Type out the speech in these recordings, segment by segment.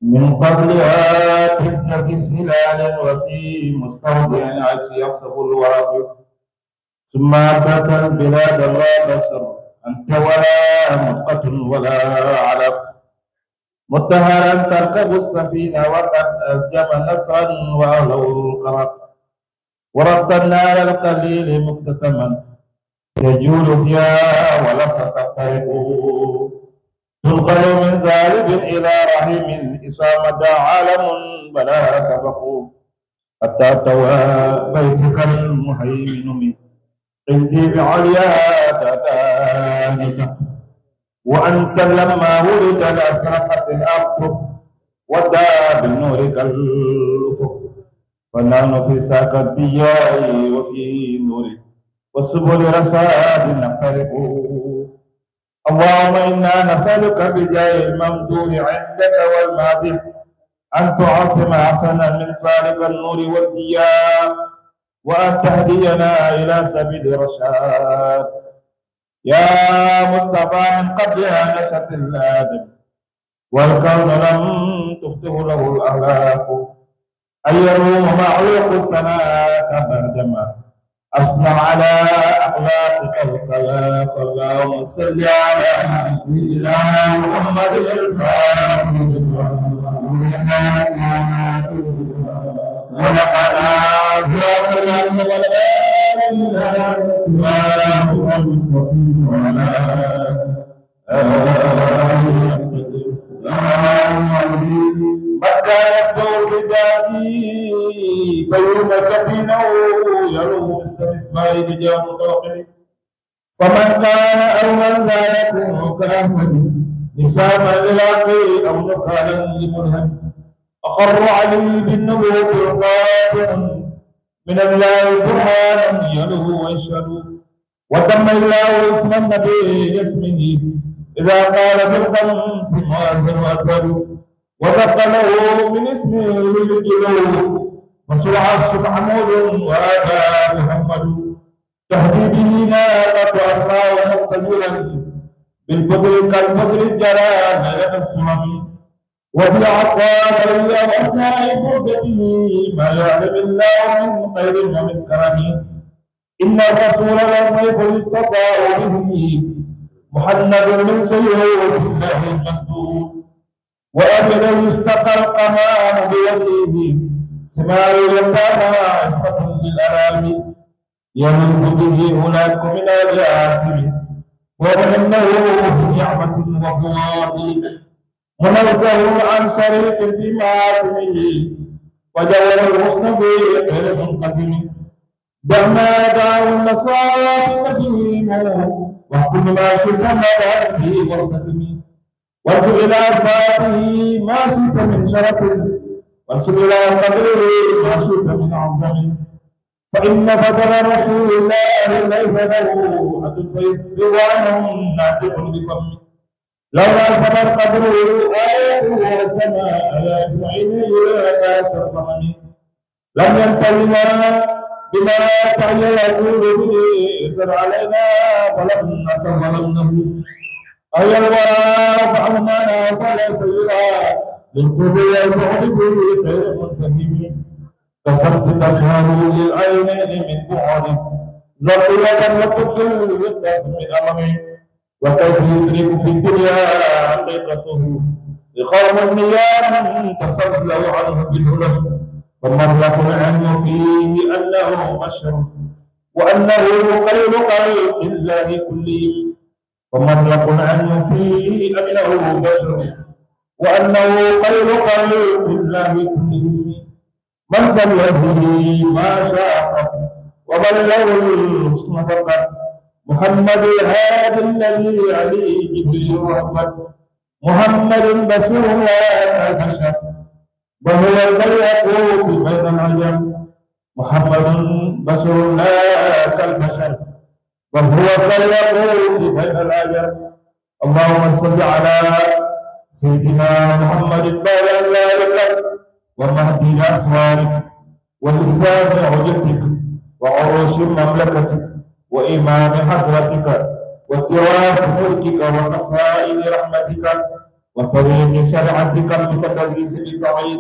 من قبلها تبت في سلال وفي مستودع عيش يصف الواقع ثم أبدت البلاد لا بشر أنت ولا مدقة ولا علق متهرا تركب السفينة وقد ألجم نصرا وأهله القرق ورد النار القليل مكتتما يجول فيها ولست تحترق تنقل من زارب إلى رحيم إصامة عالم بلا تبق حتى توى بيتك المهيمن من عندي في عليا تتانك وأنت لما ولد أسرقت الأرض ودى بنورك الأفق فنحن في ساق الضياء وفي نور والسبل رصاد نخترق اللهم إنا نسألك بجاه الممدوح عندك والمادح أن تعظم حسنا من فارق النور والضياء وأن تهدينا إلى سبيل رشاد يا مصطفى من قبلها نشأت الآدم والكون لم تفتح له الأخلاق أن يروم معلوق السماء بعدما أصنع على أخلاقك الخلاق اللهم صل على سيدنا محمد الفاتح ولقد أصدقنا ولا المستقيم ولا متى يبدو في ذاتي بين جبينه يلوه مثل مصباح رجال متوقد فمن كان أول ذا يكون كأحمد نساما للعقل أو نكالا لملهم أقر عليه بالنبوة قاتل من الله برهانا يلوه ويشهد وتم الله اسم النبي لاسمه إذا قال في القمس مؤذن وأذن وثقله من اسمه للجلو وسرعة محمود وهذا محمد تهدي به ناقة أرمى ومقتدرا بالبدر كالبدر الجلال ليلة السمم وفي عقابه وأثناء بردته ما يعلم الله من خير ومن كرم إن الرسول لسيف يستطاع به محمد من سيوف الله المسدود وأبدا يستقى القمام بوجهه سماع اليتامى عصمة للأنام يلوذ به هناك من الياسر ومنه في نعمة وفواضل منزه عن شريك في معاصمه وجوله الحسن في غير منقسم دع ما دعوا النصارى في نبيهم واحكم ما شئت مدى فيه وارتسم وانسب إلى صلاته ما شئت من شرف وانسب إلى قدره ما شئت من عظم فإن فضل رسول الله ليس له حد فيضوانهم ناطق بفمه لولا سبب قدره آياته والسماء لا يسمعين إلى شرطمني لم ينتهي لنا بما تعجل يقول به ارسل علينا فلم نتظلمه أي الورى فعلمنا فليس يرى للقبول والبعد فيه غير منفهم كالشمس تسهر للعينين من بعد زقية وتدخل بالدفء من أمامه وكيف يدرك في الدنيا حقيقته لقوم النيام تصدوا عنه بالهلم ومبلغ العلم فيه أنه بشر وأنه قليل خلق الله كلهم ومبلغ العلم فيه أنه بشر وأنه قليل خلق الله كلهم من سلسه ما شاء ومن له الحسن فقط محمد الهادي الذي عليه جبريل محمد محمد بشر لا كالبشر وهو كالياقوت بين العجم محمد بشر لا كالبشر وهو كالياقوت بين العجم اللهم صل على سيدنا محمد بارك ذلك ومهدي أسوارك ولسان حجتك وعروش مملكتك وإمام حضرتك وتراث ملكك وقصائد رحمتك وطريق شرعتك المتكزيس بالتوحيد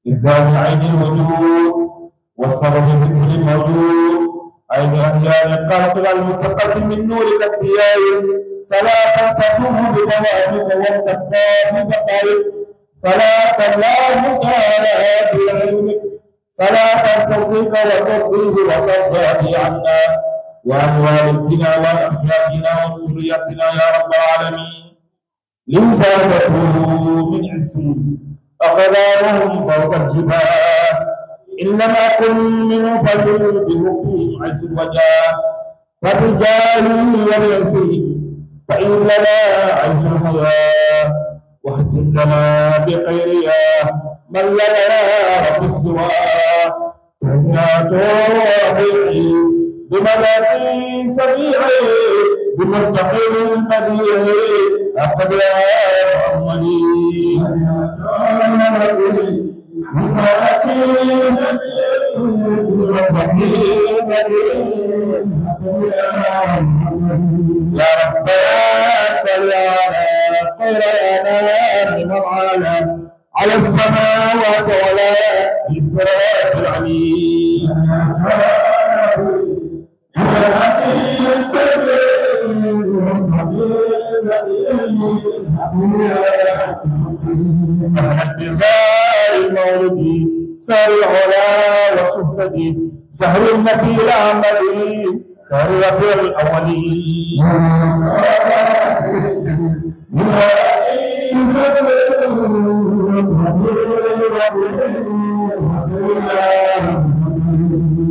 إزال عين الوجود والسبب في كل موجود عين أحيان القلق المتقدم من نورك الضياء صلاة تقوم بدوامك وتبقى ببقائك صلاة الله تعالى بعلمك صلاة ترضيك وترضيه وترضى به عنا وعن والدنا وعن أصحابنا وذريتنا يا رب العالمين لسانته من عسين أخذانهم فوق الجبال إن لم أكن من فضل بربهم عز وجاه فبجاهه وبعزه فإن لنا عز الحياة واهتم لنا بخيرها من لنا رب السوى تهنئة ربيعي بملاك سبيعي بمرتقي البديع أتبع محمدي بملاك سبيعي بمرتقي البديع يا ربنا صل على خير الأنام من على السماوات وعلى الصراط العلي أهلا بذار المولد سار العلا وصحبتي سهر النبي الأحمدي سهر ربيع الأولي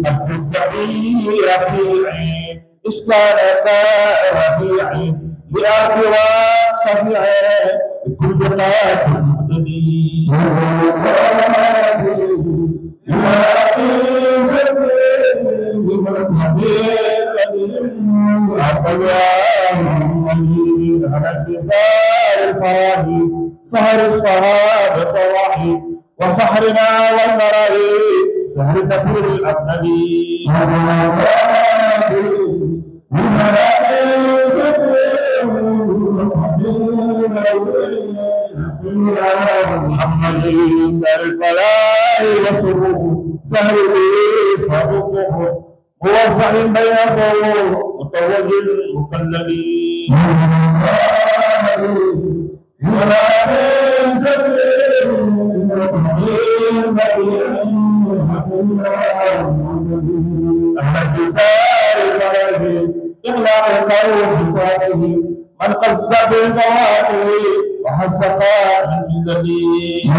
أبد السبي ربيعي إشكالك ربيعي لأرضها شفيعي بكل قاد مقتدي سهر الصهاب طواحي وسحرنا والمرائي سهر النبي الأفضل محمد سهر الفلاح وسرور سهر به صاب الظهر موزع بين الظهور متوج مكلل أحمد بسار فرحه إغلاق القول بفاته من قص بالفواكه وحزق من الذي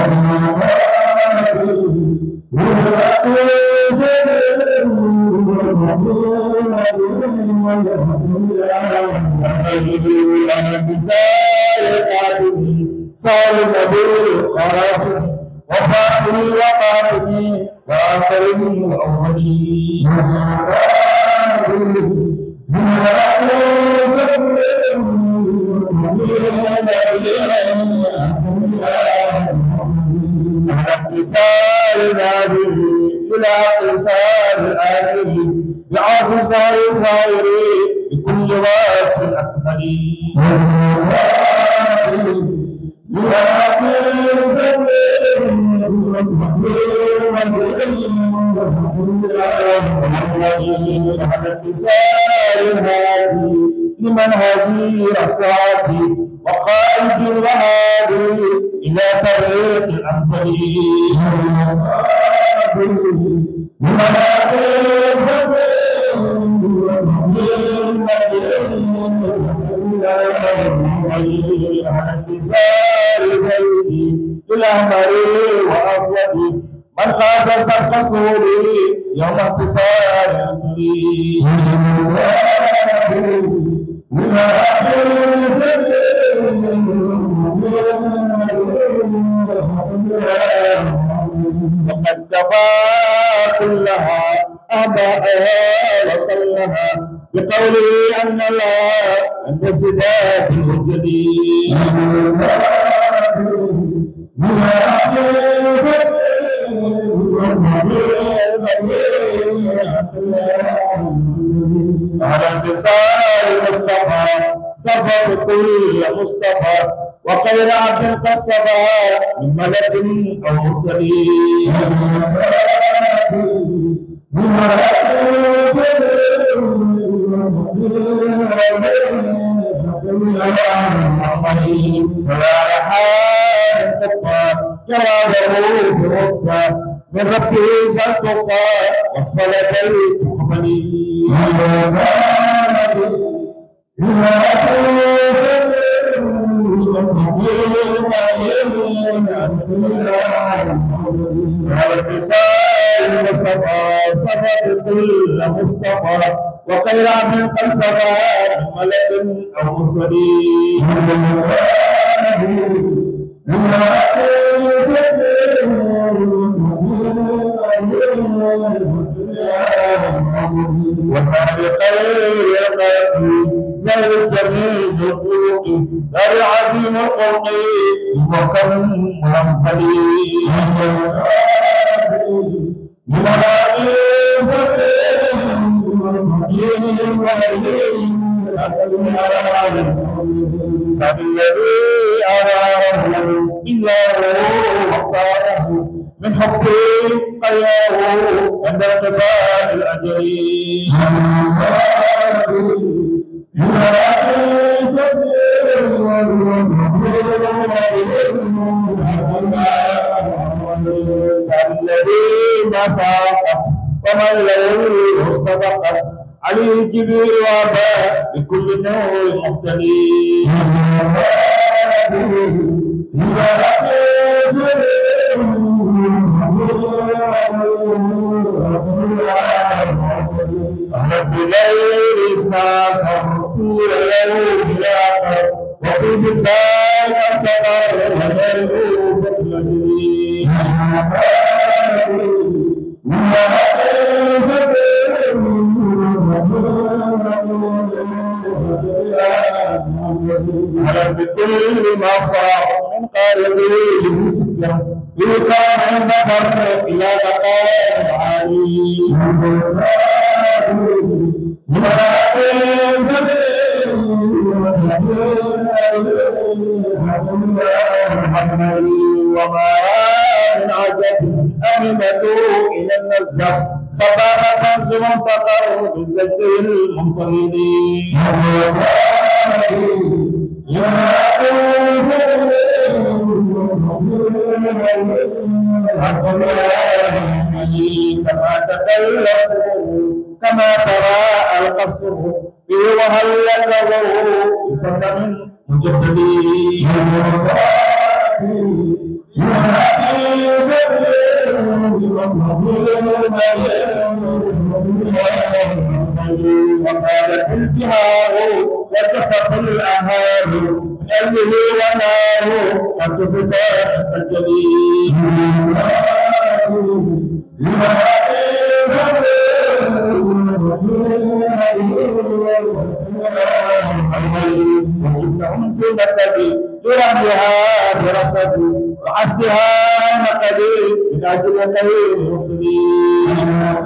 أحمد بسار قاتله صار النبي قاتله وفاته وقاتله وآخره وأولي اختصار الآخر إلى اختصار الآخر بعرف صار الظاهر بكل وصف أكمل لمن هذه أصحابي وقائد وهادي إلى طريق الأمثل لمن من قاس سبق صوري يوم اتصال الفري وقد كفى كلها أباءها وكلها بقوله أن الله عند سداد الوجدي على انتصار المصطفى صفة كل مصطفى وخير عبد كالصفا من ملك أو مرسلين ويا رحال القطار جوابه في غطة من ربه سلطة وصف لديه قبلي هذا النساء المصطفى صفت كل مصطفى وخير عبد قد صفى من ملك او مرسلين وصار بخير القلب ذا الجميل الخلق ذا العظيم الخلق محكم منفلي سعد الذي أراه إلا هو اختاره من حبه قياه عند انقضاء الأجل سعد الذي ما ساقت ومن له استفقت عليه جبريل وابى بكل نور مختلف أهلا بالليل استعصر في اليوم الآخر وطيب ساق السفر والملوك المجري أهلا بكل ما صار من قارئه الفكر لكان النصر إلى مقام عالي وما من عجب أمنته إلى النزه صبابة كنز منتقر بالزد الممتهدين كما تدلسوا كما ترى القصر فيه وهل لكه بسبب مجددين وقالت البهار وجفت الأنهار من أجله ونار قد تفتح الجليل وجبنهم في نكد لرميها برصد وعصدها نكد من أجل خير رسلين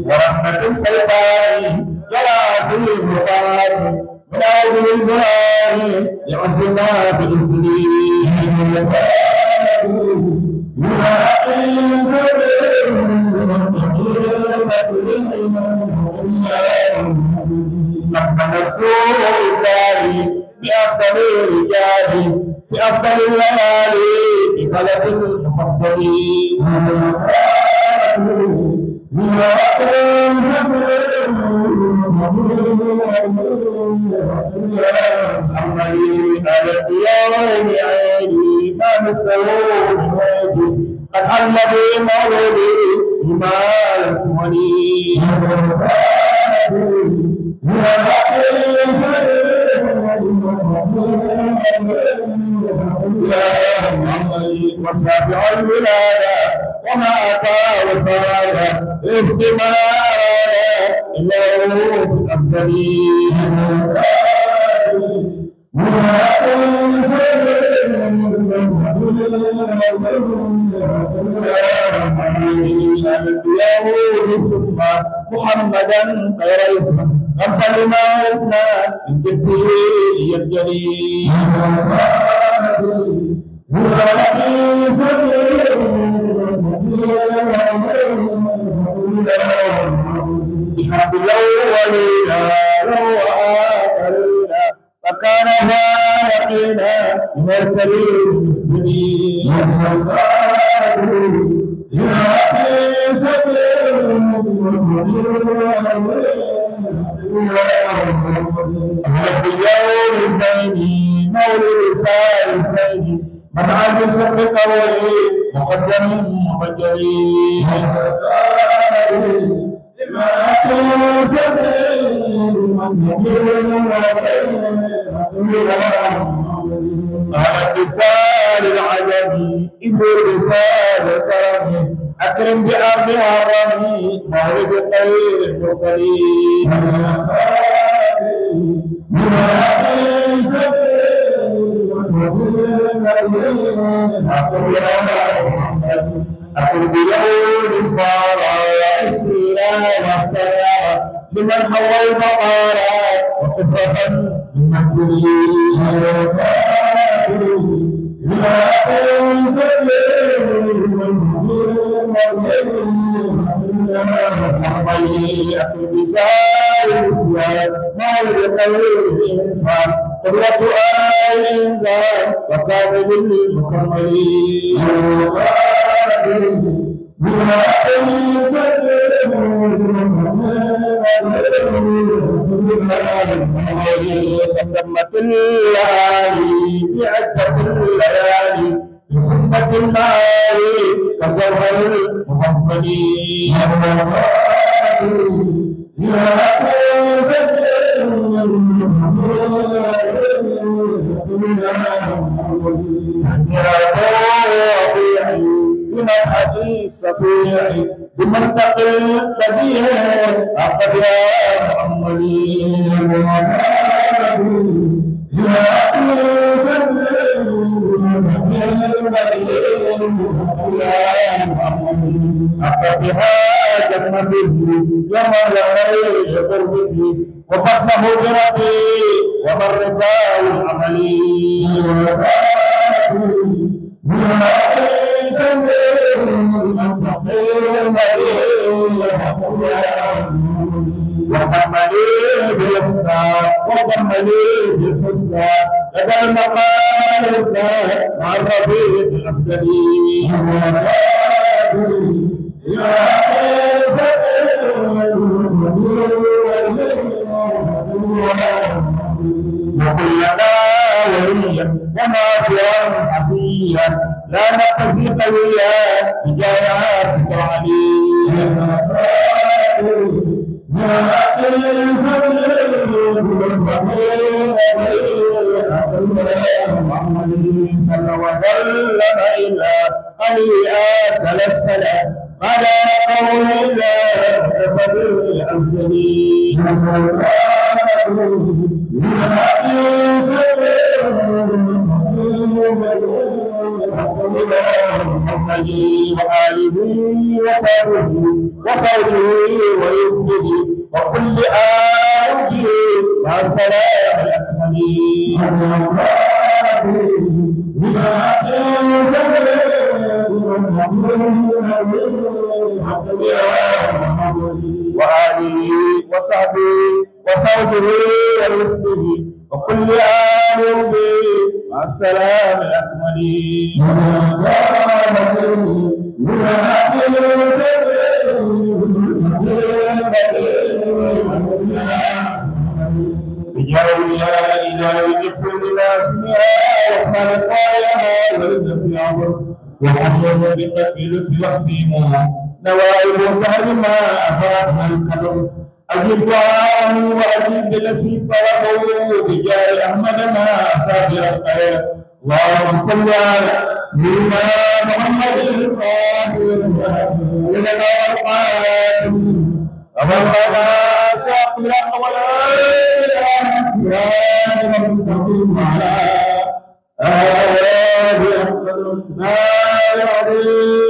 ورحمة السيطان جراسي مصاد من أرض البرار يعزنا بالإنجليل لما نسوء الداري بأفضل الرجال في أفضل الليالي ببلد المفضلين صلي على اليوم عيني ما مستوى من وجهي قد حل بي مولدي همال اسمني وسابع الولادة وما أتى وصايا افق ما أراد إلا هو في الأزلين اليهود ثم محمدا غير اسمه غمسا لما اسمه من جده يبجلي بحمد الأولين وآخرين فكان يقينا من الكريم المفتدي أهل اليوم اثنين مولد اثنين من عزيز بقوله مقدم مبجلي أهل الرسال العجمي ابن الرسال الكرمي أكرم بأرض هرمي مولد خير المرسلين أقل بيوم إسرارا وإسرا واسترارا لمن حوى الفقارا وكفرة من منزله محملي أقل بسائر الإسلام مولد خير الإنسان قدرة آل الإنسان وكامل المكملين قدمت الليالي في عدة الليالي بسنة المعالي كجوهر المفضلين بمدحة الصفيع بمنطق البديع عقد يا محمدين عقد بها جنة به يوم الغير قربه وفضله بربي ومن رضاه العملي وكملي بالحسنى وكملي بالحسنى لدى المقام الحسنى مع الرفيق الافضل وكلنا وليا وناصرا حفيا لا نقتسي قويا بجاياتك العليا محمد صلى وسلم إلا عليات السلام ما لا قول إلا بقدر الأنفلين محمد وآله وصحبه وصوته وإذنه وكل آله مع السلام الأكمل وآله وصحبه وصوته وإذنه وكل آله مع السلام الأكمل بجاوي يا إلهي اغفر لنا سمعها واسمع لقاياها ورد في العبر وحمله بالنفي في وقفهما نوائب الدهر ما أفاقها القدر أجب دعاءه وأجب بالذي طلبه بجاه أحمد ما أفاق الخير اللهم صل على سيدنا محمد الفاتح لنا والقاتم وبلغنا ساقنا ولا المستقيم على آه أحمد